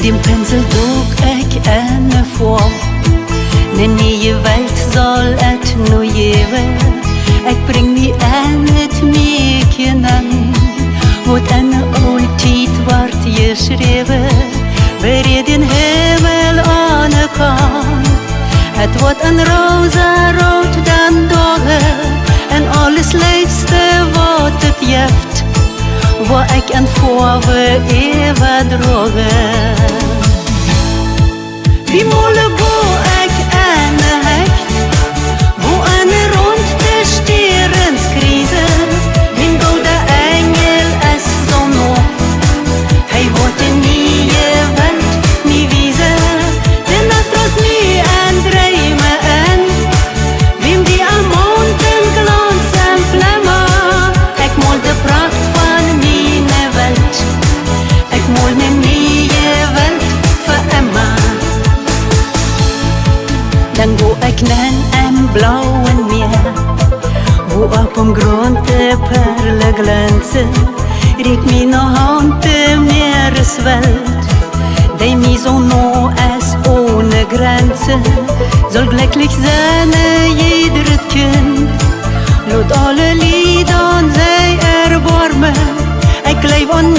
din pensel dog ek en form. En nye welt zal het nu geven. Ik breng me en het meekenen. Wat en altijd wordt geschreven. Waar je den hemel aan de kant. Het wordt een roze-rood dan dagen. En alles leefste wat het heeft. Waar ik en voor we even drogen. Die molen boe ik en hecht. Wo en rond de sterren skriezen. Min goede engel is zo nog. Hij wordt een nieuwe welt niet wiezen. De nacht rolt nu en draai me in. Wim die aan monten glans en vlammen. Ik mol de pracht van mijn welt. Ik mol een nieuwe welt voor Emma. Dan go ik naar een blauwe meer. Wo op om grond de perlen glanzen. Riek me nog hand de meereswelt. Die mij zo nou is ohne Grenzen. Soll glücklich sein jeder Kind. Laat alle lieden zij erbarmen. Ik leef aan